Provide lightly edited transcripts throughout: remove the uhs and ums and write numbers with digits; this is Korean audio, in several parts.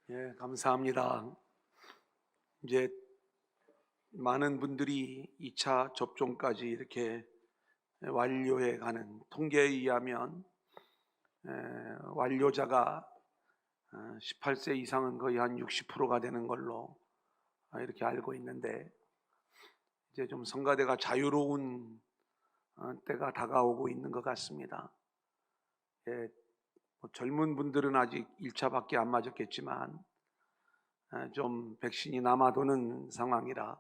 예, 감사합니다. 이제 많은 분들이 2차 접종까지 이렇게 완료해 가는 통계에 의하면 완료자가 18세 이상은 거의 한 60%가 되는 걸로 이렇게 알고 있는데, 이제 좀 성가대가 자유로운 때가 다가오고 있는 것 같습니다. 예, 젊은 분들은 아직 1차밖에 안 맞았겠지만 좀 백신이 남아도는 상황이라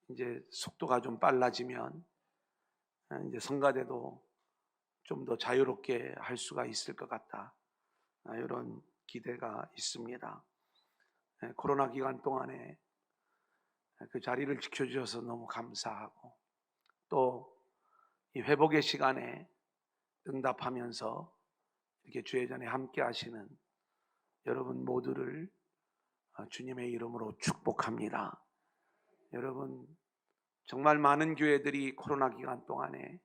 이제 속도가 좀 빨라지면 이제 성가대도 좀 더 자유롭게 할 수가 있을 것 같다, 이런 기대가 있습니다. 코로나 기간 동안에 그 자리를 지켜주셔서 너무 감사하고, 또 이 회복의 시간에 응답하면서 이렇게 주의 전에 함께 하시는 여러분 모두를 주님의 이름으로 축복합니다. 여러분, 정말 많은 교회들이 코로나 기간 동안에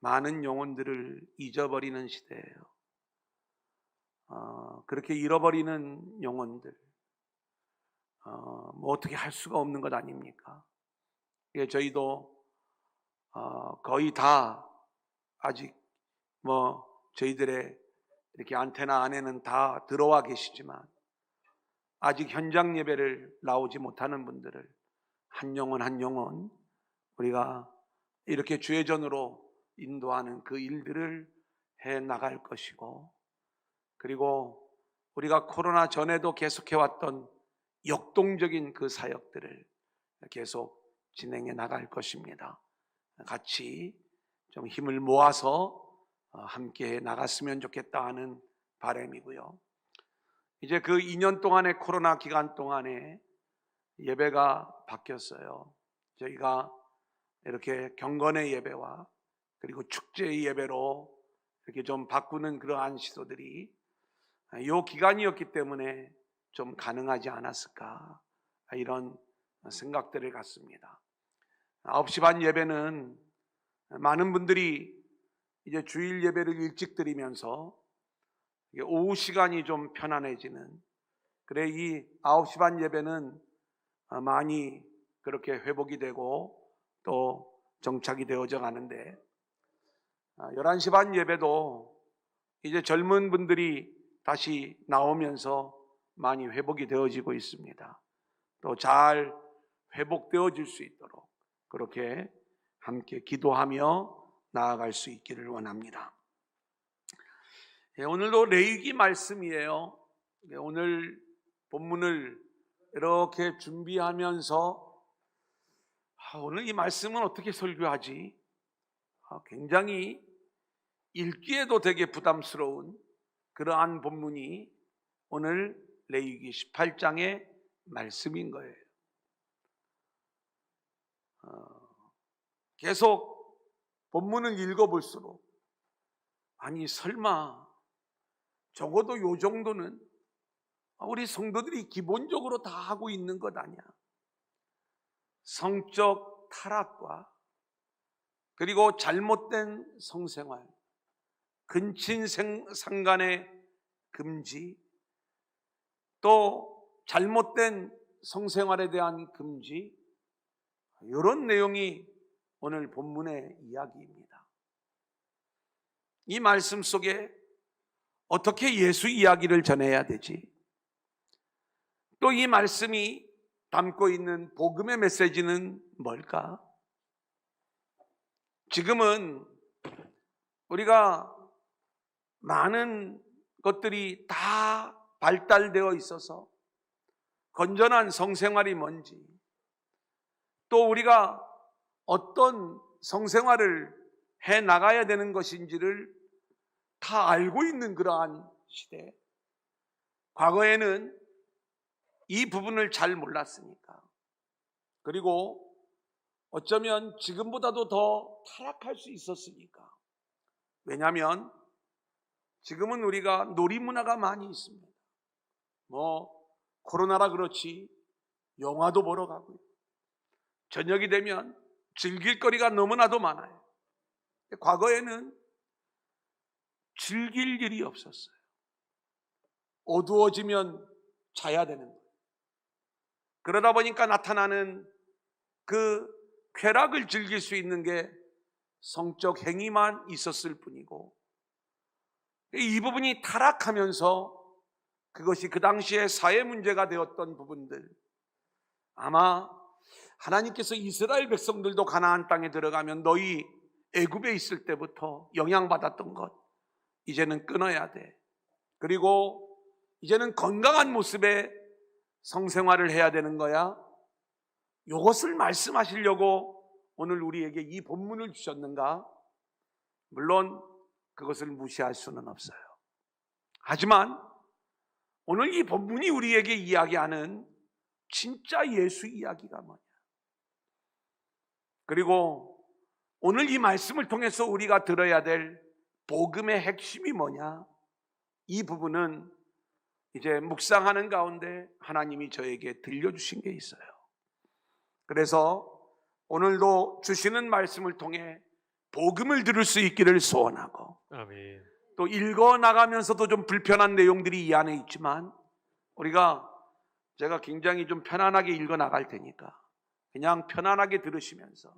많은 영혼들을 잊어버리는 시대예요. 그렇게 잃어버리는 영혼들, 뭐 어떻게 할 수가 없는 것 아닙니까? 예, 저희도 거의 다 아직 뭐 저희들의 이렇게 안테나 안에는 다 들어와 계시지만, 아직 현장 예배를 나오지 못하는 분들을 한 영혼 한 영혼 우리가 이렇게 주의 전으로 인도하는 그 일들을 해 나갈 것이고, 그리고 우리가 코로나 전에도 계속해왔던 역동적인 그 사역들을 계속 진행해 나갈 것입니다. 같이 좀 힘을 모아서 함께 나갔으면 좋겠다 하는 바람이고요. 이제 그 2년 동안의 코로나 기간 동안에 예배가 바뀌었어요. 저희가 이렇게 경건의 예배와 그리고 축제의 예배로 이렇게 좀 바꾸는 그러한 시도들이 이 기간이었기 때문에 좀 가능하지 않았을까, 이런 생각들을 갖습니다. 9시 반 예배는 많은 분들이 이제 주일 예배를 일찍 드리면서 오후 시간이 좀 편안해지는, 그래 이 9시 반 예배는 많이 그렇게 회복이 되고 또 정착이 되어져 가는데, 11시 반 예배도 이제 젊은 분들이 다시 나오면서 많이 회복이 되어지고 있습니다. 또 잘 회복되어질 수 있도록 그렇게 함께 기도하며 나아갈 수 있기를 원합니다. 오늘도 레위기 말씀이에요. 오늘 본문을 이렇게 준비하면서 오늘 이 말씀은 어떻게 설교하지? 굉장히 읽기에도 되게 부담스러운 그러한 본문이 오늘 레위기 18장의 말씀인 거예요. 계속 본문을 읽어볼수록, 아니 설마 적어도 요 정도는 우리 성도들이 기본적으로 다 하고 있는 것 아니야? 성적 타락과 그리고 잘못된 성생활, 근친상간의 금지, 또 잘못된 성생활에 대한 금지, 이런 내용이 오늘 본문의 이야기입니다. 이 말씀 속에 어떻게 예수 이야기를 전해야 되지? 또 이 말씀이 담고 있는 복음의 메시지는 뭘까? 지금은 우리가 많은 것들이 다 발달되어 있어서 건전한 성생활이 뭔지, 또 우리가 어떤 성생활을 해 나가야 되는 것인지를 다 알고 있는 그러한 시대. 과거에는 이 부분을 잘 몰랐으니까, 그리고 어쩌면 지금보다도 더 타락할 수 있었으니까. 왜냐하면 지금은 우리가 놀이문화가 많이 있습니다. 뭐 코로나라 그렇지 영화도 보러 가고요. 저녁이 되면 즐길 거리가 너무나도 많아요. 과거에는 즐길 일이 없었어요. 어두워지면 자야 되는 거예요. 그러다 보니까 나타나는 그 쾌락을 즐길 수 있는 게 성적 행위만 있었을 뿐이고, 이 부분이 타락하면서 그것이 그 당시에 사회 문제가 되었던 부분들, 아마 하나님께서 이스라엘 백성들도 가나안 땅에 들어가면 너희 애굽에 있을 때부터 영향받았던 것 이제는 끊어야 돼. 그리고 이제는 건강한 모습의 성생활을 해야 되는 거야. 이것을 말씀하시려고 오늘 우리에게 이 본문을 주셨는가? 물론 그것을 무시할 수는 없어요. 하지만 오늘 이 본문이 우리에게 이야기하는 진짜 예수 이야기가 뭐냐? 그리고 오늘 이 말씀을 통해서 우리가 들어야 될 복음의 핵심이 뭐냐? 이 부분은 이제 묵상하는 가운데 하나님이 저에게 들려주신 게 있어요. 그래서 오늘도 주시는 말씀을 통해 복음을 들을 수 있기를 소원하고, 아멘. 또 읽어 나가면서도 좀 불편한 내용들이 이 안에 있지만 제가 굉장히 좀 편안하게 읽어 나갈 테니까 그냥 편안하게 들으시면서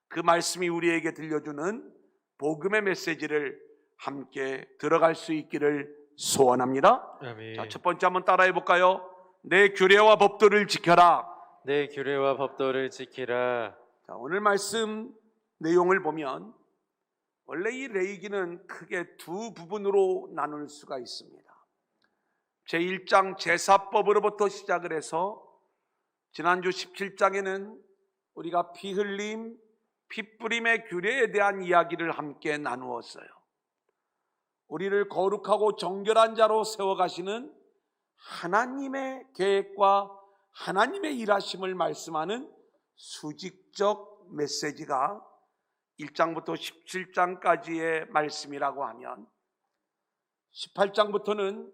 그 말씀이 우리에게 들려주는 복음의 메시지를 함께 들어갈 수 있기를 소원합니다. 아멘. 자, 첫 번째 한번 따라해 볼까요? 내 규례와 법도를 지켜라. 내 규례와 법도를 지키라. 자, 오늘 말씀 내용을 보면 원래 이 레위기는 크게 두 부분으로 나눌 수가 있습니다. 제1장 제사법으로부터 시작을 해서 지난주 17장에는 우리가 피 흘림, 피 뿌림의 규례에 대한 이야기를 함께 나누었어요. 우리를 거룩하고 정결한 자로 세워가시는 하나님의 계획과 하나님의 일하심을 말씀하는 수직적 메시지가 1장부터 17장까지의 말씀이라고 하면 18장부터는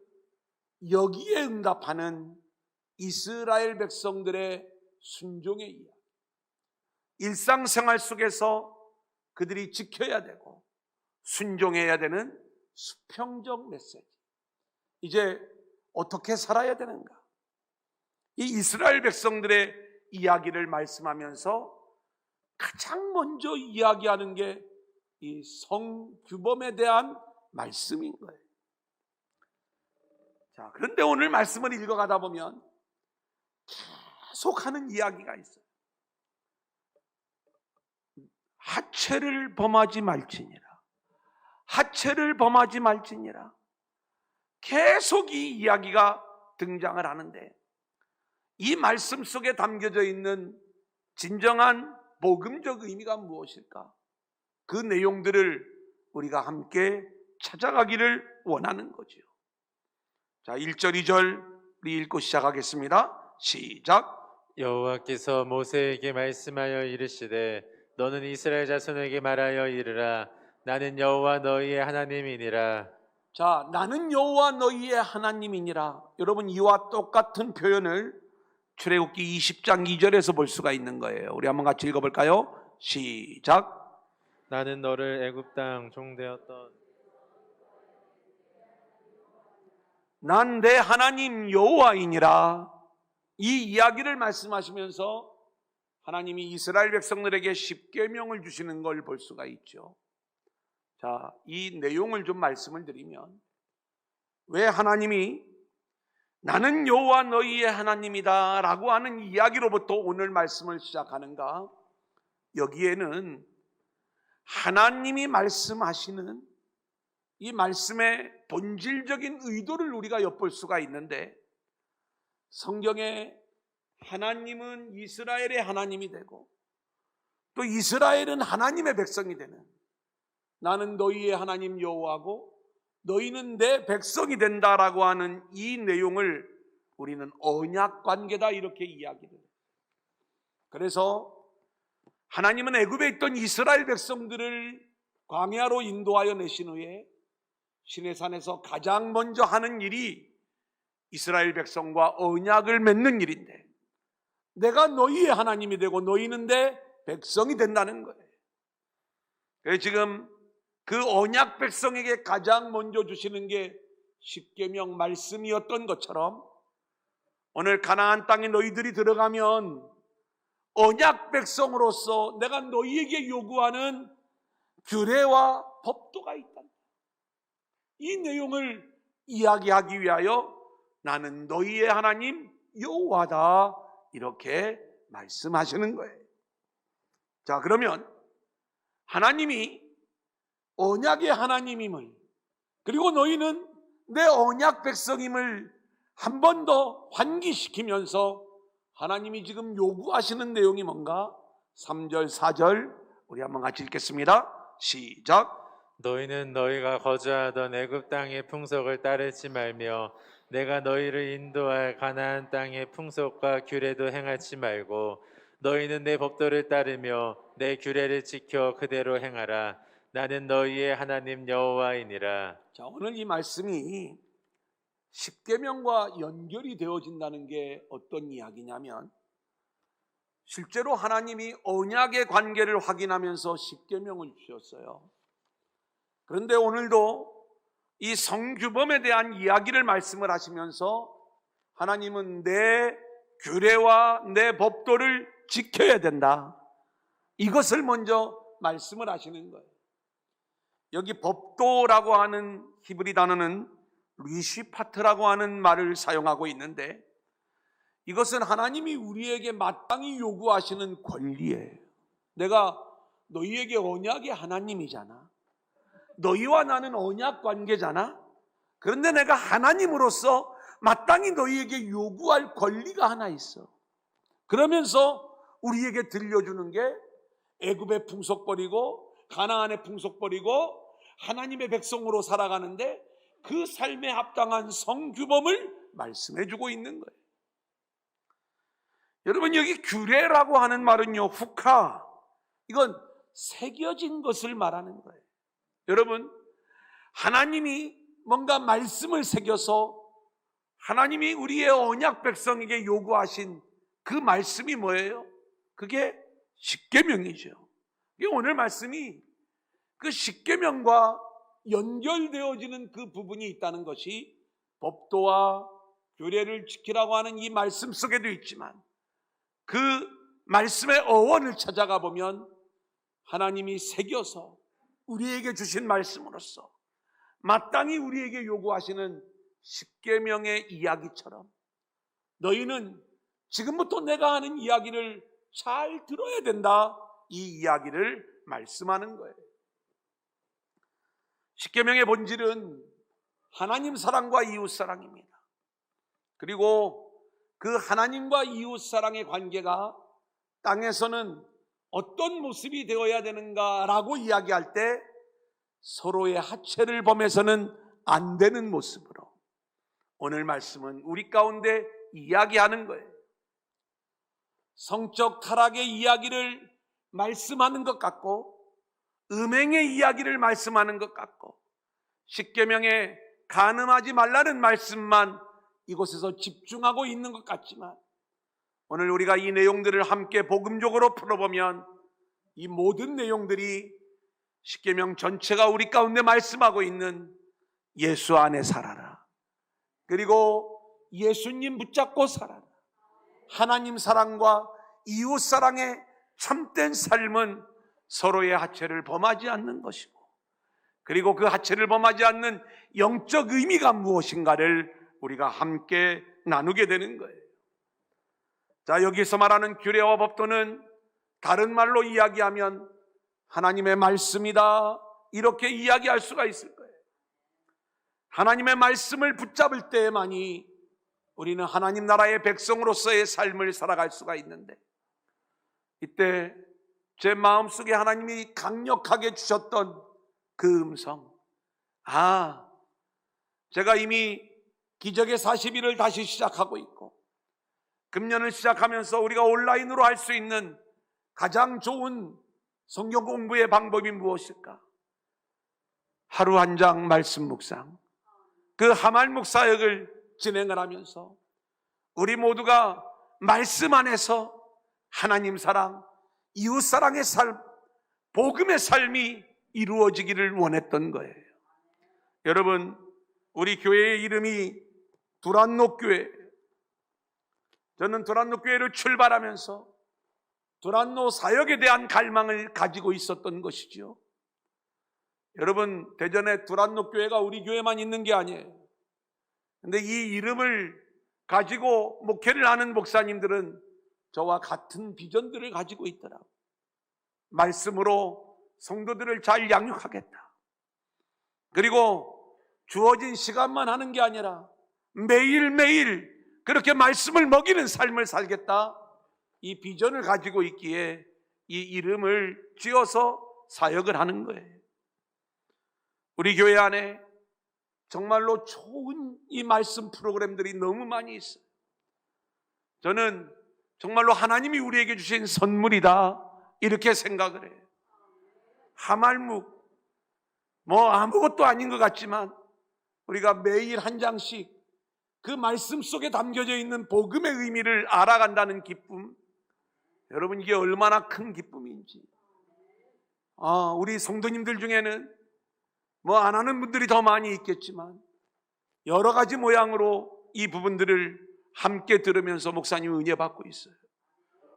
여기에 응답하는 이스라엘 백성들의 순종의 이야기, 일상생활 속에서 그들이 지켜야 되고 순종해야 되는 수평적 메시지, 이제 어떻게 살아야 되는가, 이 이스라엘 백성들의 이야기를 말씀하면서 가장 먼저 이야기하는 게 이 성규범에 대한 말씀인 거예요. 자, 그런데 오늘 말씀을 읽어가다 보면 계속 하는 이야기가 있어요. 하체를 범하지 말지니라, 하체를 범하지 말지니라. 계속 이 이야기가 등장을 하는데, 이 말씀 속에 담겨져 있는 진정한 복음적 의미가 무엇일까? 그 내용들을 우리가 함께 찾아가기를 원하는 거죠. 자, 1절 2절 우리 읽고 시작하겠습니다. 시작. 여호와께서 모세에게 말씀하여 이르시되 너는 이스라엘 자손에게 말하여 이르라. 나는 여호와 너희의 하나님이니라. 자, 나는 여호와 너희의 하나님이니라. 여러분, 이와 똑같은 표현을 출애굽기 20장 2절에서 볼 수가 있는 거예요. 우리 한번 같이 읽어볼까요? 시작. 나는 너를 애굽 땅 종되었던 난 내 하나님 여호와이니라. 이 이야기를 말씀하시면서 하나님이 이스라엘 백성들에게 십계명을 주시는 걸 볼 수가 있죠. 자, 이 내용을 좀 말씀을 드리면, 왜 하나님이 나는 여호와 너희의 하나님이다 라고 하는 이야기로부터 오늘 말씀을 시작하는가? 여기에는 하나님이 말씀하시는 이 말씀의 본질적인 의도를 우리가 엿볼 수가 있는데, 성경에 하나님은 이스라엘의 하나님이 되고 또 이스라엘은 하나님의 백성이 되는, 나는 너희의 하나님 여호와고 너희는 내 백성이 된다라고 하는 이 내용을 우리는 언약 관계다 이렇게 이야기를 해요. 그래서 하나님은 애굽에 있던 이스라엘 백성들을 광야로 인도하여 내신 후에 시내산에서 가장 먼저 하는 일이 이스라엘 백성과 언약을 맺는 일인데, 내가 너희의 하나님이 되고 너희는 내 백성이 된다는 거예요. 그래서 지금 그 언약 백성에게 가장 먼저 주시는 게 십계명 말씀이었던 것처럼, 오늘 가나안 땅에 너희들이 들어가면 언약 백성으로서 내가 너희에게 요구하는 규례와 법도가 있다. 이 내용을 이야기하기 위하여 나는 너희의 하나님 여호와다, 이렇게 말씀하시는 거예요. 자, 그러면 하나님이 언약의 하나님임을, 그리고 너희는 내 언약 백성임을 한 번 더 환기시키면서 하나님이 지금 요구하시는 내용이 뭔가? 3절, 4절 우리 한번 같이 읽겠습니다. 시작. 너희는 너희가 거주하던 애굽 땅의 풍속을 따르지 말며 내가 너희를 인도할 가나안 땅의 풍속과 규례도 행하지 말고 너희는 내 법도를 따르며 내 규례를 지켜 그대로 행하라. 나는 너희의 하나님 여호와이니라. 자, 오늘 이 말씀이 십계명과 연결이 되어진다는 게 어떤 이야기냐면, 실제로 하나님이 언약의 관계를 확인하면서 십계명을 주셨어요. 그런데 오늘도 이 성규범에 대한 이야기를 말씀을 하시면서 하나님은 내 규례와 내 법도를 지켜야 된다, 이것을 먼저 말씀을 하시는 거예요. 여기 법도라고 하는 히브리 단어는 리시파트라고 하는 말을 사용하고 있는데, 이것은 하나님이 우리에게 마땅히 요구하시는 권리예요. 내가 너희에게 언약의 하나님이잖아. 너희와 나는 언약 관계잖아. 그런데 내가 하나님으로서 마땅히 너희에게 요구할 권리가 하나 있어. 그러면서 우리에게 들려주는 게 애굽의 풍속 버리고 가나안의 풍속 버리고 하나님의 백성으로 살아가는데 그 삶에 합당한 성규범을 말씀해 주고 있는 거예요. 여러분, 여기 규례라고 하는 말은요, 후카, 이건 새겨진 것을 말하는 거예요. 여러분, 하나님이 뭔가 말씀을 새겨서 하나님이 우리의 언약 백성에게 요구하신 그 말씀이 뭐예요? 그게 십계명이죠. 오늘 말씀이 그 십계명과 연결되어지는 그 부분이 있다는 것이 법도와 규례를 지키라고 하는 이 말씀 속에도 있지만, 그 말씀의 어원을 찾아가 보면 하나님이 새겨서 우리에게 주신 말씀으로서 마땅히 우리에게 요구하시는 십계명의 이야기처럼 너희는 지금부터 내가 하는 이야기를 잘 들어야 된다, 이 이야기를 말씀하는 거예요. 십계명의 본질은 하나님 사랑과 이웃 사랑입니다. 그리고 그 하나님과 이웃 사랑의 관계가 땅에서는 어떤 모습이 되어야 되는가라고 이야기할 때 서로의 하체를 범해서는 안 되는 모습으로 오늘 말씀은 우리 가운데 이야기하는 거예요. 성적 타락의 이야기를 말씀하는 것 같고, 음행의 이야기를 말씀하는 것 같고, 십계명에 간음하지 말라는 말씀만 이곳에서 집중하고 있는 것 같지만, 오늘 우리가 이 내용들을 함께 복음적으로 풀어보면 이 모든 내용들이 십계명 전체가 우리 가운데 말씀하고 있는 예수 안에 살아라, 그리고 예수님 붙잡고 살아라, 하나님 사랑과 이웃 사랑의 참된 삶은 서로의 하체를 범하지 않는 것이고, 그리고 그 하체를 범하지 않는 영적 의미가 무엇인가를 우리가 함께 나누게 되는 거예요. 자, 여기서 말하는 규례와 법도는 다른 말로 이야기하면 하나님의 말씀이다, 이렇게 이야기할 수가 있을 거예요. 하나님의 말씀을 붙잡을 때만이 우리는 하나님 나라의 백성으로서의 삶을 살아갈 수가 있는데, 이때 제 마음속에 하나님이 강력하게 주셨던 그 음성, 제가 이미 기적의 40일을 다시 시작하고 있고, 금년을 시작하면서 우리가 온라인으로 할 수 있는 가장 좋은 성경 공부의 방법이 무엇일까? 하루 한 장 말씀 묵상, 그 하말 묵사역을 진행을 하면서 우리 모두가 말씀 안에서 하나님 사랑, 이웃 사랑의 삶, 복음의 삶이 이루어지기를 원했던 거예요. 여러분, 우리 교회의 이름이 두란노 교회, 저는 두란노 교회를 출발하면서 두란노 사역에 대한 갈망을 가지고 있었던 것이지요. 여러분, 대전에 두란노 교회가 우리 교회만 있는 게 아니에요. 근데 이 이름을 가지고 목회를 하는 목사님들은 저와 같은 비전들을 가지고 있더라고요. 말씀으로 성도들을 잘 양육하겠다. 그리고 주어진 시간만 하는 게 아니라 매일매일 그렇게 말씀을 먹이는 삶을 살겠다. 이 비전을 가지고 있기에 이 이름을 지어서 사역을 하는 거예요. 우리 교회 안에 정말로 좋은 이 말씀 프로그램들이 너무 많이 있어요. 저는 정말로 하나님이 우리에게 주신 선물이다 이렇게 생각을 해요. 하말묵 뭐 아무것도 아닌 것 같지만 우리가 매일 한 장씩 그 말씀 속에 담겨져 있는 복음의 의미를 알아간다는 기쁨, 여러분 이게 얼마나 큰 기쁨인지. 우리 성도님들 중에는 뭐 안 하는 분들이 더 많이 있겠지만 여러 가지 모양으로 이 부분들을 함께 들으면서 목사님 은혜 받고 있어요.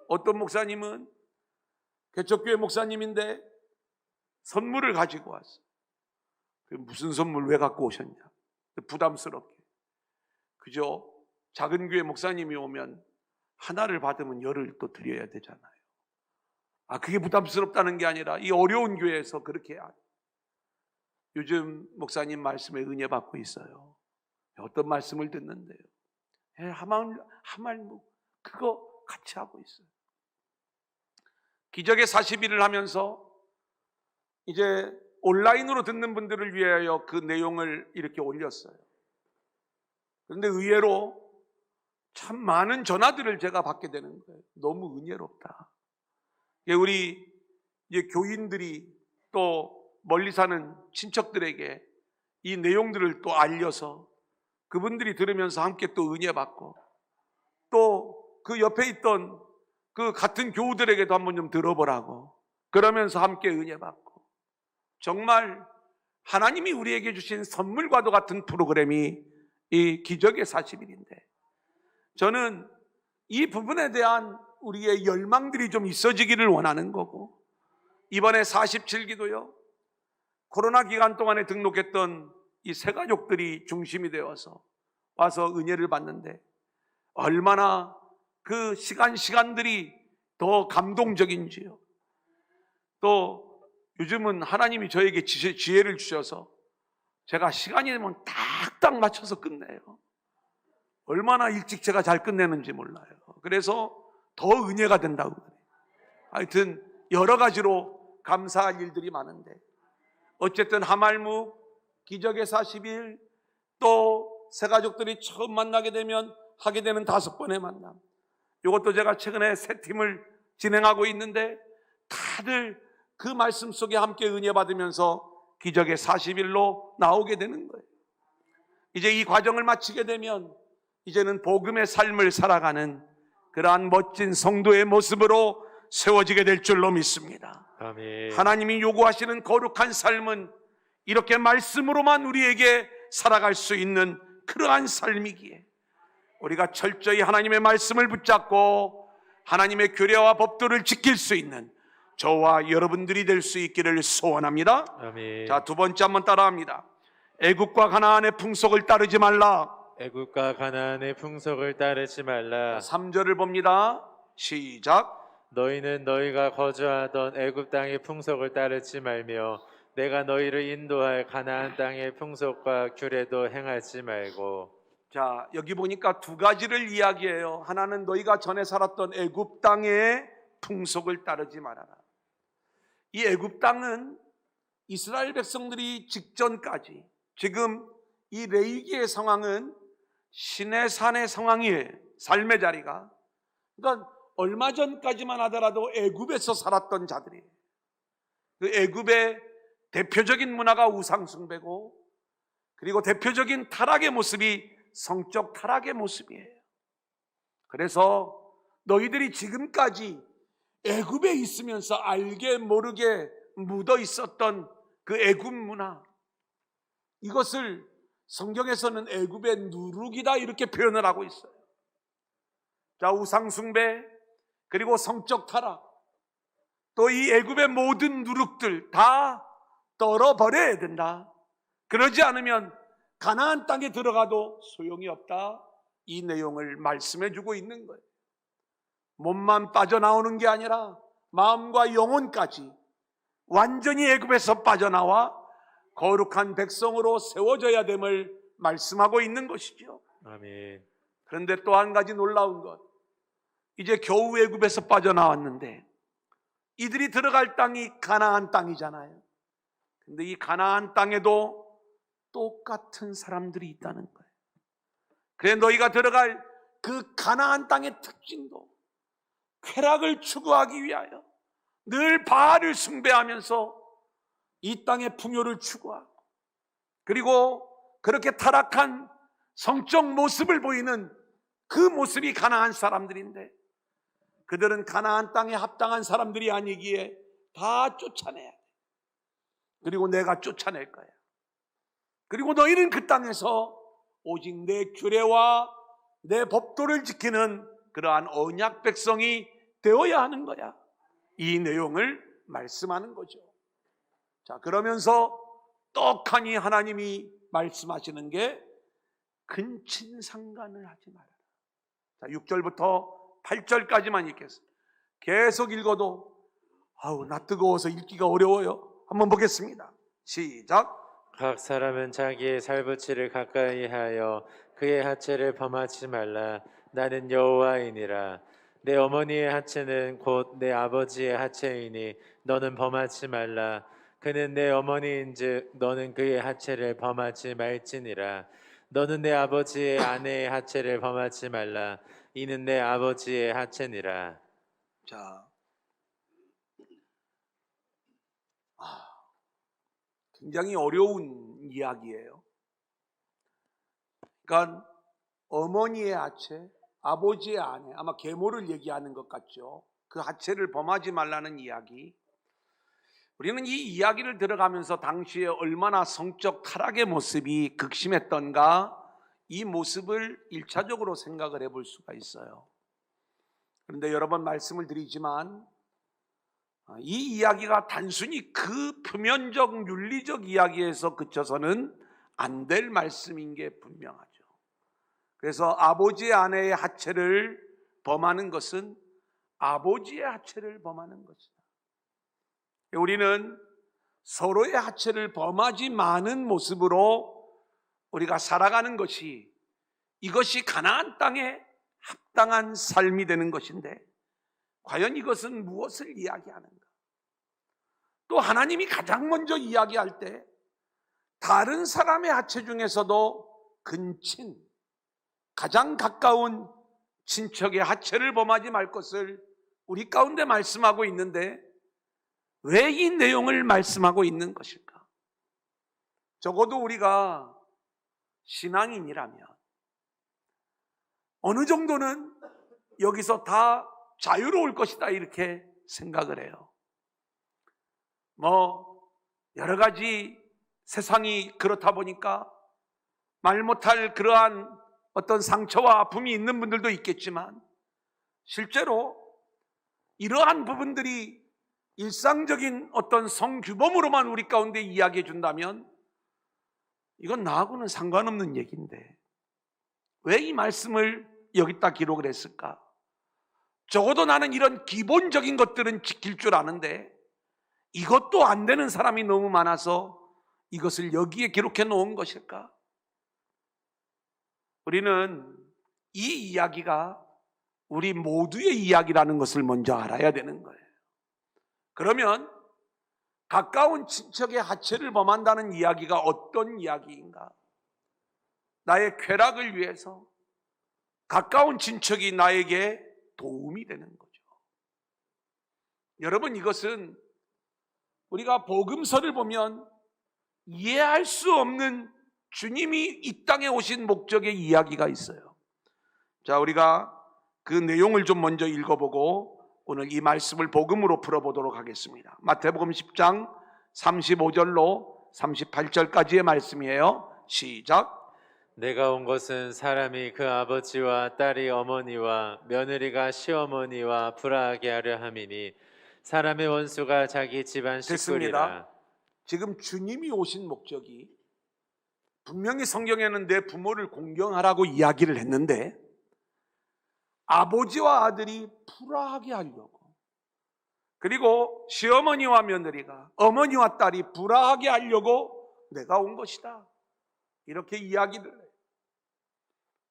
어떤 목사님은 개척교회 목사님인데 선물을 가지고 왔어요. 무슨 선물 왜 갖고 오셨냐? 부담스럽게. 그저 작은 교회 목사님이 오면 하나를 받으면 열을 또 드려야 되잖아요. 그게 부담스럽다는 게 아니라 이 어려운 교회에서 그렇게 해야 돼요. 요즘 목사님 말씀에 은혜 받고 있어요. 어떤 말씀을 듣는데요? 하말묵 그거 같이 하고 있어요. 기적의 40일을 하면서 이제 온라인으로 듣는 분들을 위하여 그 내용을 이렇게 올렸어요. 그런데 의외로 참 많은 전화들을 제가 받게 되는 거예요. 너무 은혜롭다. 우리 이제 교인들이 또 멀리 사는 친척들에게 이 내용들을 또 알려서 그분들이 들으면서 함께 또 은혜 받고, 또 그 옆에 있던 그 같은 교우들에게도 한번 좀 들어보라고 그러면서 함께 은혜 받고, 정말 하나님이 우리에게 주신 선물과도 같은 프로그램이 이 기적의 40일인데, 저는 이 부분에 대한 우리의 열망들이 좀 있어지기를 원하는 거고, 이번에 47기도요 코로나 기간 동안에 등록했던 이 새가족들이 중심이 되어서 와서 은혜를 받는데 얼마나 그 시간들이 더 감동적인지요. 또 요즘은 하나님이 저에게 지혜를 주셔서 제가 시간이 되면 딱딱 맞춰서 끝내요. 얼마나 일찍 제가 잘 끝내는지 몰라요. 그래서 더 은혜가 된다고 그래요. 하여튼 여러 가지로 감사할 일들이 많은데, 어쨌든 하말묵, 기적의 40일, 또 새가족들이 처음 만나게 되면 하게 되는 5번의 만남, 이것도 제가 최근에 새 팀을 진행하고 있는데 다들 그 말씀 속에 함께 은혜 받으면서 기적의 40일로 나오게 되는 거예요. 이제 이 과정을 마치게 되면 이제는 복음의 삶을 살아가는 그러한 멋진 성도의 모습으로 세워지게 될 줄로 믿습니다. 아멘. 하나님이 요구하시는 거룩한 삶은 이렇게 말씀으로만 우리에게 살아갈 수 있는 그러한 삶이기에 우리가 철저히 하나님의 말씀을 붙잡고 하나님의 규례와 법도를 지킬 수 있는 저와 여러분들이 될 수 있기를 소원합니다. 아멘. 자, 두 번째 한번 따라합니다. 애굽과 가나안의 풍속을 따르지 말라. 애굽과 가나안의 풍속을 따르지 말라. 3절을 봅니다. 시작. 너희는 너희가 거주하던 애굽 땅의 풍속을 따르지 말며 내가 너희를 인도할 가나안 땅의 풍속과 규례도 행하지 말고. 자, 여기 보니까 두 가지를 이야기해요. 하나는 너희가 전에 살았던 애굽 땅의 풍속을 따르지 말아라. 이 애굽 땅은 이스라엘 백성들이 직전까지, 지금 이 레위기의 상황은 신의 산의 상황이에요. 삶의 자리가. 그러니까 얼마 전까지만 하더라도 애굽에서 살았던 자들이에요. 그 애굽의 대표적인 문화가 우상 숭배고, 그리고 대표적인 타락의 모습이 성적 타락의 모습이에요. 그래서 너희들이 지금까지 애굽에 있으면서 알게 모르게 묻어 있었던 그 애굽 문화, 이것을 성경에서는 애굽의 누룩이다 이렇게 표현을 하고 있어요. 자, 우상 숭배, 그리고 성적 타락, 또 이 애굽의 모든 누룩들 다 떨어버려야 된다. 그러지 않으면 가나안 땅에 들어가도 소용이 없다. 이 내용을 말씀해 주고 있는 거예요. 몸만 빠져나오는 게 아니라 마음과 영혼까지 완전히 애굽에서 빠져나와 거룩한 백성으로 세워져야 됨을 말씀하고 있는 것이죠. 아멘. 그런데 또 한 가지 놀라운 것, 이제 겨우 애굽에서 빠져나왔는데 이들이 들어갈 땅이 가나안 땅이잖아요. 근데 이 가나안 땅에도 똑같은 사람들이 있다는 거예요. 그래, 너희가 들어갈 그 가나안 땅의 특징도 쾌락을 추구하기 위하여 늘 바알을 숭배하면서 이 땅의 풍요를 추구하고, 그리고 그렇게 타락한 성적 모습을 보이는 그 모습이 가나안 사람들인데, 그들은 가나안 땅에 합당한 사람들이 아니기에 다 쫓아내야 돼. 그리고 내가 쫓아낼 거야. 그리고 너희는 그 땅에서 오직 내 규례와 내 법도를 지키는 그러한 언약 백성이 되어야 하는 거야. 이 내용을 말씀하는 거죠. 자, 그러면서 떡하니 하나님이 말씀하시는 게 근친상간을 하지 말아라. 자, 6절부터 8절까지만 읽겠습니다. 계속 읽어도 나 뜨거워서 읽기가 어려워요. 한번 보겠습니다. 시작. 각 사람은 자기의 살부치를 가까이 하여 그의 하체를 범하지 말라. 나는 여호와이니라. 내 어머니의 하체는 곧 내 아버지의 하체이니 너는 범하지 말라. 그는 내 어머니인즉 너는 그의 하체를 범하지 말지니라. 너는 내 아버지의 아내의 하체를 범하지 말라. 이는 내 아버지의 하체니라. 자, 굉장히 어려운 이야기예요. 그러니까 어머니의 하체, 아버지의 아내, 아마 계모를 얘기하는 것 같죠. 그 하체를 범하지 말라는 이야기. 우리는 이 이야기를 들어가면서 당시에 얼마나 성적 타락의 모습이 극심했던가, 이 모습을 1차적으로 생각을 해볼 수가 있어요. 그런데 여러 번 말씀을 드리지만 이 이야기가 단순히 그 표면적 윤리적 이야기에서 그쳐서는 안 될 말씀인 게 분명하죠. 그래서 아버지의 아내의 하체를 범하는 것은 아버지의 하체를 범하는 것이다. 우리는 서로의 하체를 범하지 마는 모습으로 우리가 살아가는 것이, 이것이 가나안 땅에 합당한 삶이 되는 것인데, 과연 이것은 무엇을 이야기하는가? 또 하나님이 가장 먼저 이야기할 때 다른 사람의 하체 중에서도 근친, 가장 가까운 친척의 하체를 범하지 말 것을 우리 가운데 말씀하고 있는데, 왜 이 내용을 말씀하고 있는 것일까? 적어도 우리가 신앙인이라면 어느 정도는 여기서 다 자유로울 것이다, 이렇게 생각을 해요. 여러 가지 세상이 그렇다 보니까 말 못할 그러한 어떤 상처와 아픔이 있는 분들도 있겠지만, 실제로 이러한 부분들이 일상적인 어떤 성규범으로만 우리 가운데 이야기해 준다면 이건 나하고는 상관없는 얘기인데 왜 이 말씀을 여기다 기록을 했을까? 적어도 나는 이런 기본적인 것들은 지킬 줄 아는데 이것도 안 되는 사람이 너무 많아서 이것을 여기에 기록해 놓은 것일까? 우리는 이 이야기가 우리 모두의 이야기라는 것을 먼저 알아야 되는 거예요. 그러면 가까운 친척의 하체를 범한다는 이야기가 어떤 이야기인가? 나의 쾌락을 위해서 가까운 친척이 나에게 도움이 되는 거죠. 여러분, 이것은 우리가 복음서를 보면 이해할 수 없는 주님이 이 땅에 오신 목적의 이야기가 있어요. 자, 우리가 그 내용을 좀 먼저 읽어보고 오늘 이 말씀을 복음으로 풀어보도록 하겠습니다. 마태복음 10장 35절로 38절까지의 말씀이에요. 시작. 내가 온 것은 사람이 그 아버지와 딸이 어머니와 며느리가 시어머니와 불화하게 하려 함이니 사람의 원수가 자기 집안 식구리라. 됐습니다. 지금 주님이 오신 목적이 분명히 성경에는 내 부모를 공경하라고 이야기를 했는데 아버지와 아들이 불화하게 하려고, 그리고 시어머니와 며느리가 어머니와 딸이 불화하게 하려고 내가 온 것이다, 이렇게 이야기를 해요.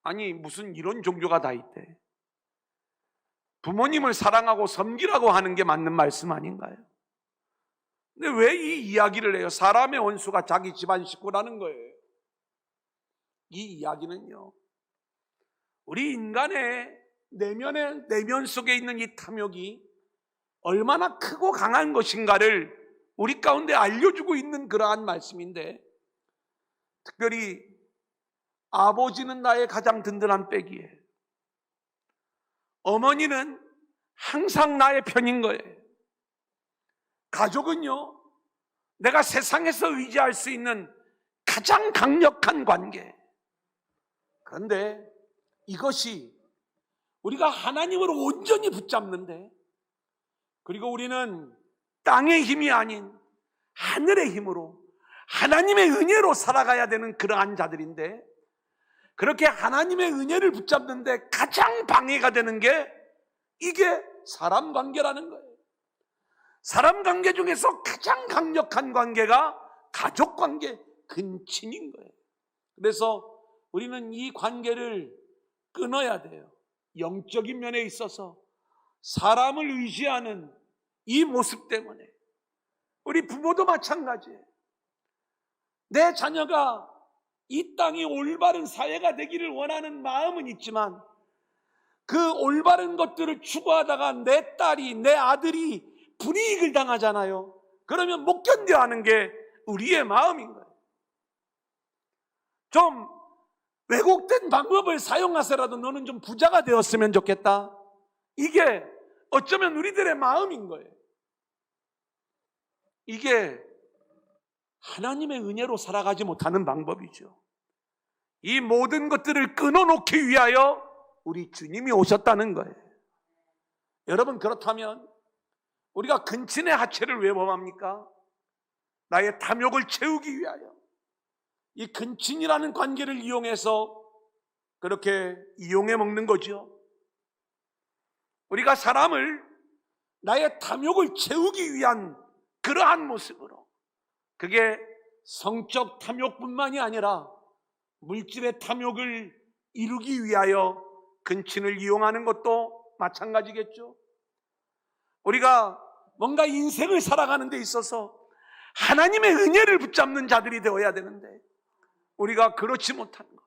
아니 무슨 이런 종교가 다 있대. 부모님을 사랑하고 섬기라고 하는 게 맞는 말씀 아닌가요? 근데 왜 이 이야기를 해요? 사람의 원수가 자기 집안 식구라는 거예요. 이 이야기는요, 우리 인간의 내면 속에 있는 이 탐욕이 얼마나 크고 강한 것인가를 우리 가운데 알려주고 있는 그러한 말씀인데, 특별히 아버지는 나의 가장 든든한 백이에요. 어머니는 항상 나의 편인 거예요. 가족은요, 내가 세상에서 의지할 수 있는 가장 강력한 관계. 그런데 이것이 우리가 하나님을 온전히 붙잡는데, 그리고 우리는 땅의 힘이 아닌 하늘의 힘으로 하나님의 은혜로 살아가야 되는 그러한 자들인데, 그렇게 하나님의 은혜를 붙잡는데 가장 방해가 되는 게 이게 사람 관계라는 거예요. 사람 관계 중에서 가장 강력한 관계가 가족 관계, 근친인 거예요. 그래서 우리는 이 관계를 끊어야 돼요. 영적인 면에 있어서 사람을 의지하는 이 모습 때문에, 우리 부모도 마찬가지예요. 내 자녀가 이 땅이 올바른 사회가 되기를 원하는 마음은 있지만 그 올바른 것들을 추구하다가 내 딸이, 내 아들이 불이익을 당하잖아요. 그러면 못 견뎌하는 게 우리의 마음인 거예요. 좀 왜곡된 방법을 사용하서라도 너는 좀 부자가 되었으면 좋겠다, 이게 어쩌면 우리들의 마음인 거예요. 이게 하나님의 은혜로 살아가지 못하는 방법이죠. 이 모든 것들을 끊어놓기 위하여 우리 주님이 오셨다는 거예요. 여러분, 그렇다면 우리가 근친의 하체를 왜 범합니까? 나의 탐욕을 채우기 위하여 이 근친이라는 관계를 이용해서 그렇게 이용해 먹는 거죠. 우리가 사람을 나의 탐욕을 채우기 위한 그러한 모습으로, 그게 성적 탐욕뿐만이 아니라 물질의 탐욕을 이루기 위하여 근친을 이용하는 것도 마찬가지겠죠. 우리가 뭔가 인생을 살아가는 데 있어서 하나님의 은혜를 붙잡는 자들이 되어야 되는데 우리가 그렇지 못한 것,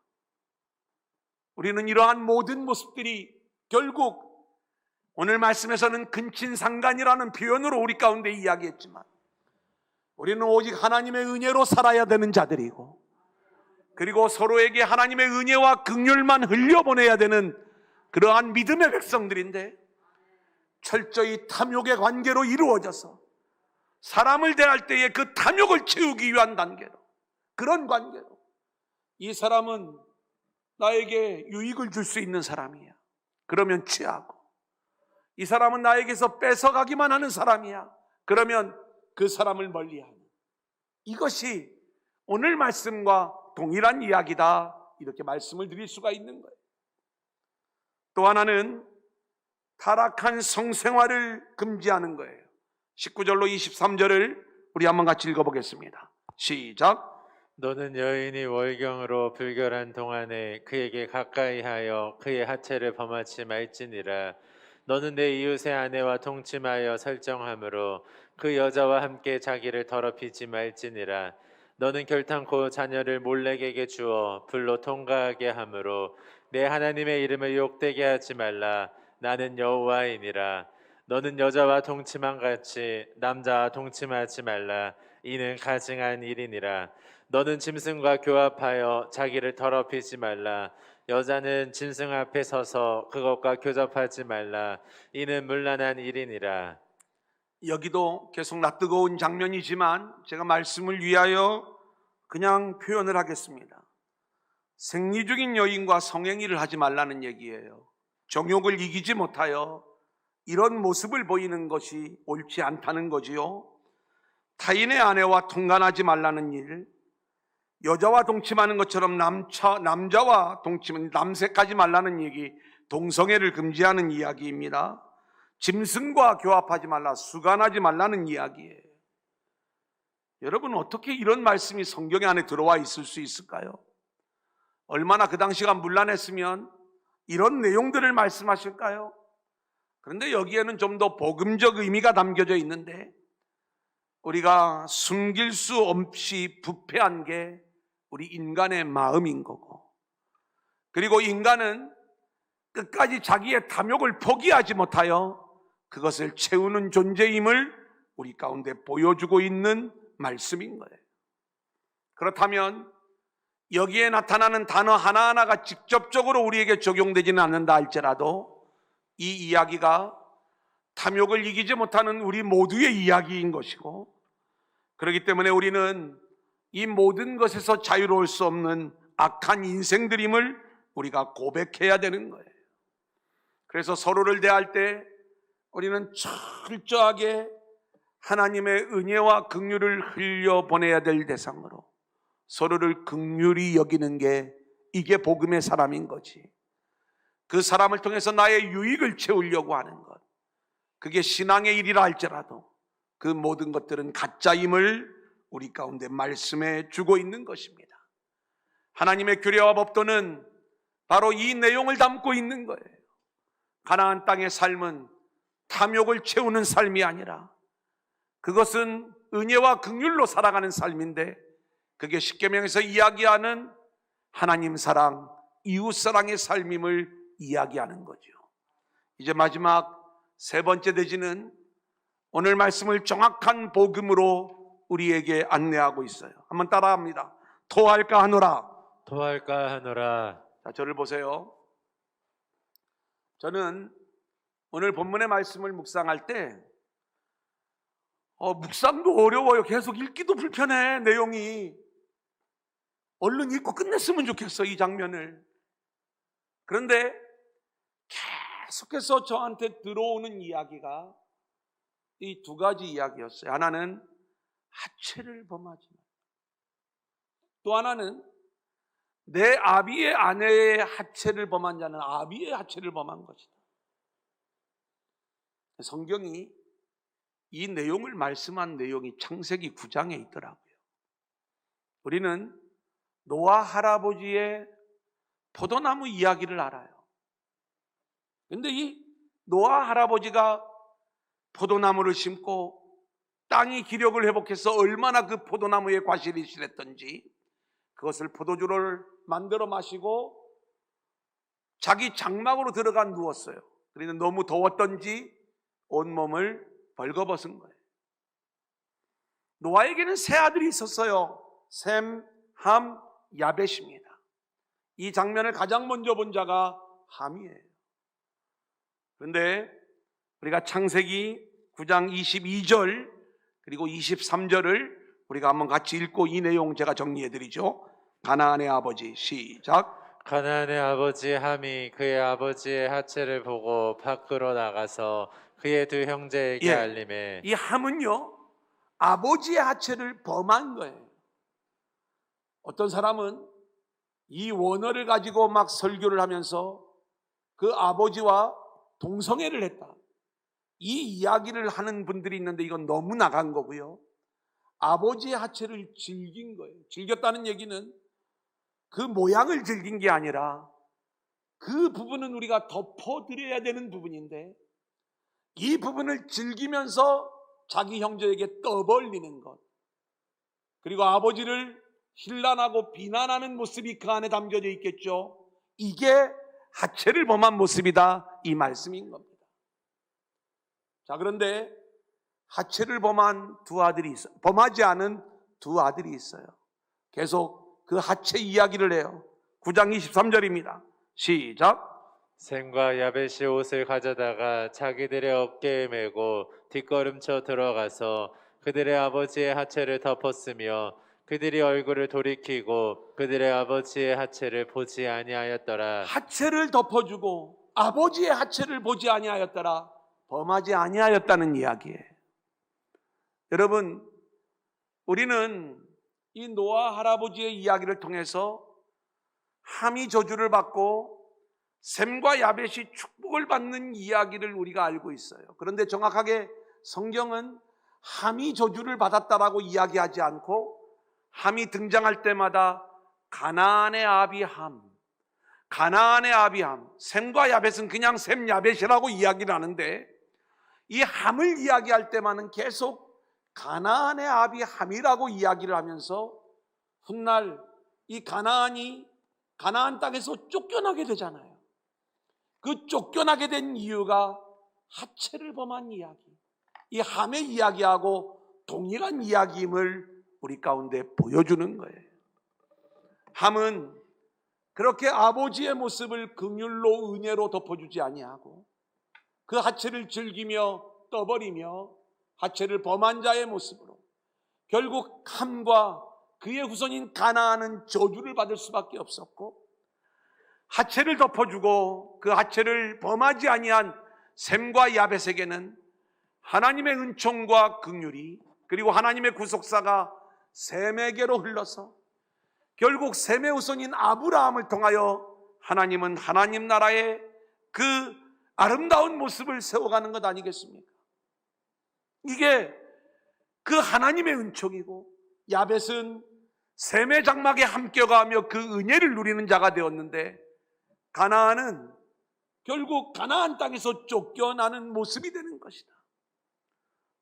우리는 이러한 모든 모습들이 결국 오늘 말씀에서는 근친상간이라는 표현으로 우리 가운데 이야기했지만, 우리는 오직 하나님의 은혜로 살아야 되는 자들이고, 그리고 서로에게 하나님의 은혜와 긍휼만 흘려보내야 되는 그러한 믿음의 백성들인데, 철저히 탐욕의 관계로 이루어져서 사람을 대할 때에 그 탐욕을 채우기 위한 단계로, 그런 관계로 이 사람은 나에게 유익을 줄 수 있는 사람이야, 그러면 취하고, 이 사람은 나에게서 뺏어가기만 하는 사람이야, 그러면 그 사람을 멀리하는, 이것이 오늘 말씀과 동일한 이야기다, 이렇게 말씀을 드릴 수가 있는 거예요. 또 하나는 타락한 성생활을 금지하는 거예요. 19절로 23절을 우리 한번 같이 읽어보겠습니다. 시작. 너는 여인이 월경으로 불결한 동안에 그에게 가까이 하여 그의 하체를 범하지 말지니라. 너는 내 이웃의 아내와 동침하여 설정함으로 그 여자와 함께 자기를 더럽히지 말지니라. 너는 결탄코 자녀를 몰렉에게 주어 불로 통과하게 함으로 내 하나님의 이름을 욕되게 하지 말라. 나는 여호와이니라. 너는 여자와 동침한 같이 남자와 동침하지 말라. 이는 가증한 일이니라. 너는 짐승과 교합하여 자기를 더럽히지 말라. 여자는 짐승 앞에 서서 그것과 교접하지 말라. 이는 문란한 일이니라. 여기도 계속 낯뜨거운 장면이지만 제가 말씀을 위하여 그냥 표현을 하겠습니다. 생리 중인 여인과 성행위를 하지 말라는 얘기예요. 정욕을 이기지 못하여 이런 모습을 보이는 것이 옳지 않다는 거지요. 타인의 아내와 통간하지 말라는 일, 여자와 동침하는 것처럼 남자와 남색하지 말라는 얘기, 동성애를 금지하는 이야기입니다. 짐승과 교합하지 말라, 수간하지 말라는 이야기예요. 여러분, 어떻게 이런 말씀이 성경 안에 들어와 있을 수 있을까요? 얼마나 그 당시가 문란했으면 이런 내용들을 말씀하실까요? 그런데 여기에는 좀 더 복음적 의미가 담겨져 있는데, 우리가 숨길 수 없이 부패한 게 우리 인간의 마음인 거고, 그리고 인간은 끝까지 자기의 탐욕을 포기하지 못하여 그것을 채우는 존재임을 우리 가운데 보여주고 있는 말씀인 거예요. 그렇다면 여기에 나타나는 단어 하나하나가 직접적으로 우리에게 적용되지는 않는다 할지라도 이 이야기가 탐욕을 이기지 못하는 우리 모두의 이야기인 것이고, 그렇기 때문에 우리는 이 모든 것에서 자유로울 수 없는 악한 인생들임을 우리가 고백해야 되는 거예요. 그래서 서로를 대할 때 우리는 철저하게 하나님의 은혜와 긍휼을 흘려보내야 될 대상으로 서로를 긍휼히 여기는 게, 이게 복음의 사람인 거지. 그 사람을 통해서 나의 유익을 채우려고 하는 것, 그게 신앙의 일이라 할지라도 그 모든 것들은 가짜임을 우리 가운데 말씀해 주고 있는 것입니다. 하나님의 규례와 법도는 바로 이 내용을 담고 있는 거예요. 가나안 땅의 삶은 탐욕을 채우는 삶이 아니라 그것은 은혜와 긍휼로 살아가는 삶인데, 그게 십계명에서 이야기하는 하나님 사랑, 이웃 사랑의 삶임을 이야기하는 거죠. 이제 마지막 세 번째 대지는 오늘 말씀을 정확한 복음으로 우리에게 안내하고 있어요. 한번 따라합니다. 토할까 하노라. 토할까 하노라. 자, 저를 보세요. 저는 오늘 본문의 말씀을 묵상할 때 묵상도 어려워요. 계속 읽기도 불편해. 내용이 얼른 읽고 끝냈으면 좋겠어, 이 장면을. 그런데 계속해서 저한테 들어오는 이야기가 이 두 가지 이야기였어요. 하나는 하체를 범하지 마. 또 하나는 내 아비의 아내의 하체를 범한 자는 아비의 하체를 범한 것이다. 성경이 이 내용을 말씀한 내용이 창세기 9장에 있더라고요. 우리는 노아 할아버지의 포도나무 이야기를 알아요. 그런데 이 노아 할아버지가 포도나무를 심고 땅이 기력을 회복해서 얼마나 그 포도나무에 과실이 실했던지, 그것을 포도주를 만들어 마시고 자기 장막으로 들어가 누웠어요. 그런데 너무 더웠던지 온몸을 벌거벗은 거예요. 노아에게는 세 아들이 있었어요. 셈, 함, 야벳입니다. 이 장면을 가장 먼저 본 자가 함이에요. 그런데 우리가 창세기 9장 22절 그리고 23절을 우리가 한번 같이 읽고 이 내용 제가 정리해 드리죠. 가나안의 아버지, 시작. 가나안의 아버지 함이 그의 아버지의 하체를 보고 밖으로 나가서 그의 두 형제에게 알림해. 이 함은요, 아버지의 하체를 범한 거예요. 어떤 사람은 이 원어를 가지고 막 설교를 하면서 그 아버지와 동성애를 했다, 이 이야기를 하는 분들이 있는데 이건 너무 나간 거고요. 아버지의 하체를 즐긴 거예요. 즐겼다는 얘기는 그 모양을 즐긴 게 아니라 그 부분은 우리가 덮어드려야 되는 부분인데, 이 부분을 즐기면서 자기 형제에게 떠벌리는 것, 그리고 아버지를 힐난하고 비난하는 모습이 그 안에 담겨져 있겠죠. 이게 하체를 범한 모습이다, 이 말씀인 겁니다. 자, 그런데 하체를 범한 두 아들이 있어요. 범하지 않은 두 아들이 있어요. 계속 그 하체 이야기를 해요. 9장 23절입니다. 시작. 셈과 야벳이 옷을 가져다가 자기들의 어깨에 메고 뒷걸음쳐 들어가서 그들의 아버지의 하체를 덮었으며 그들이 얼굴을 돌이키고 그들의 아버지의 하체를 보지 아니하였더라. 하체를 덮어주고 아버지의 하체를 보지 아니하였더라. 범하지 아니하였다는 이야기예요. 여러분, 우리는 이 노아 할아버지의 이야기를 통해서 함이 저주를 받고 셈과 야벳이 축복을 받는 이야기를 우리가 알고 있어요. 그런데 정확하게 성경은 함이 저주를 받았다라고 이야기하지 않고 함이 등장할 때마다 가나안의 아비 함, 가나안의 아비 함, 셈과 야벳은 그냥 셈 야벳이라고 이야기를 하는데 이 함을 이야기할 때만은 계속 가나안의 아비 함이라고 이야기를 하면서 훗날 이 가나안이 가나안 땅에서 쫓겨나게 되잖아요. 그 쫓겨나게 된 이유가 하체를 범한 이야기, 이 함의 이야기하고 동일한 이야기임을 우리 가운데 보여주는 거예요. 함은 그렇게 아버지의 모습을 긍휼로 은혜로 덮어주지 아니하고 그 하체를 즐기며 떠버리며 하체를 범한 자의 모습으로 결국 함과 그의 후손인 가나안은 저주를 받을 수밖에 없었고, 하체를 덮어주고 그 하체를 범하지 아니한 셈과 야벳에게는 하나님의 은총과 긍휼이, 그리고 하나님의 구속사가 셈에게로 흘러서 결국 셈의 후손인 아브라함을 통하여 하나님은 하나님 나라의 그 아름다운 모습을 세워가는 것 아니겠습니까? 이게 그 하나님의 은총이고, 야벳은 셈의 장막에 함께가며 그 은혜를 누리는 자가 되었는데, 가나안은 결국 가나안 땅에서 쫓겨나는 모습이 되는 것이다.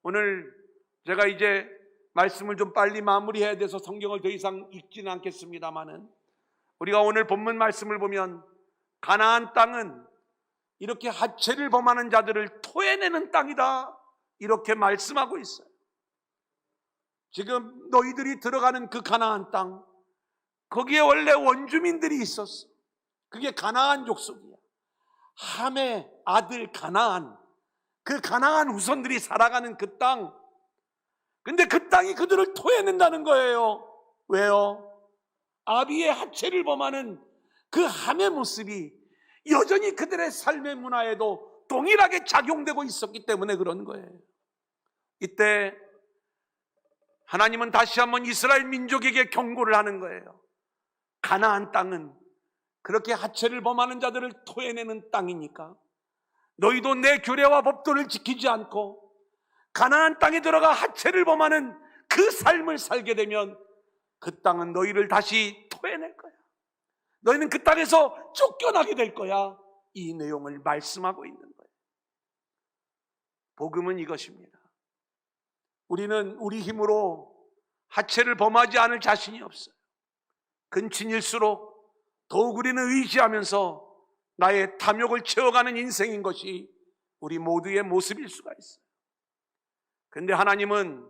오늘 제가 이제 말씀을 좀 빨리 마무리해야 돼서 성경을 더 이상 읽지는 않겠습니다만은, 우리가 오늘 본문 말씀을 보면 가나안 땅은 이렇게 하체를 범하는 자들을 토해내는 땅이다, 이렇게 말씀하고 있어요. 지금 너희들이 들어가는 그 가나안 땅, 거기에 원래 원주민들이 있었어. 그게 가나안 족속이야. 함의 아들 가나안, 그 가나안 후손들이 살아가는 그 땅. 근데 그 땅이 그들을 토해낸다는 거예요. 왜요? 아비의 하체를 범하는 그 함의 모습이 여전히 그들의 삶의 문화에도 동일하게 작용되고 있었기 때문에 그런 거예요. 이때 하나님은 다시 한번 이스라엘 민족에게 경고를 하는 거예요. 가나안 땅은 그렇게 하체를 범하는 자들을 토해내는 땅이니까 너희도 내 규례와 법도를 지키지 않고 가나안 땅에 들어가 하체를 범하는 그 삶을 살게 되면 그 땅은 너희를 다시 토해낼 거야. 너희는 그 땅에서 쫓겨나게 될 거야. 이 내용을 말씀하고 있는 거예요. 복음은 이것입니다. 우리는 우리 힘으로 하체를 범하지 않을 자신이 없어요. 근친일수록 더욱 우리는 의지하면서 나의 탐욕을 채워가는 인생인 것이 우리 모두의 모습일 수가 있어요. 그런데 하나님은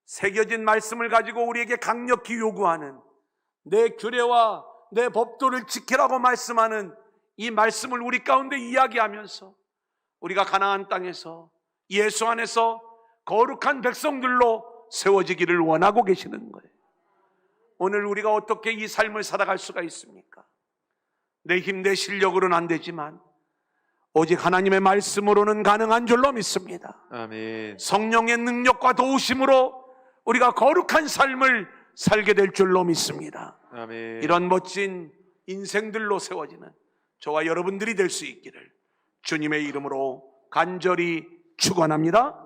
새겨진 말씀을 가지고 우리에게 강력히 요구하는, 내 규례와 내 법도를 지키라고 말씀하는 이 말씀을 우리 가운데 이야기하면서 우리가 가나안 땅에서 예수 안에서 거룩한 백성들로 세워지기를 원하고 계시는 거예요. 오늘 우리가 어떻게 이 삶을 살아갈 수가 있습니까? 내 힘, 내 실력으로는 안 되지만 오직 하나님의 말씀으로는 가능한 줄로 믿습니다. 아멘. 성령의 능력과 도우심으로 우리가 거룩한 삶을 살게 될 줄로 믿습니다. 아멘. 이런 멋진 인생들로 세워지는 저와 여러분들이 될 수 있기를 주님의 이름으로 간절히 축원합니다.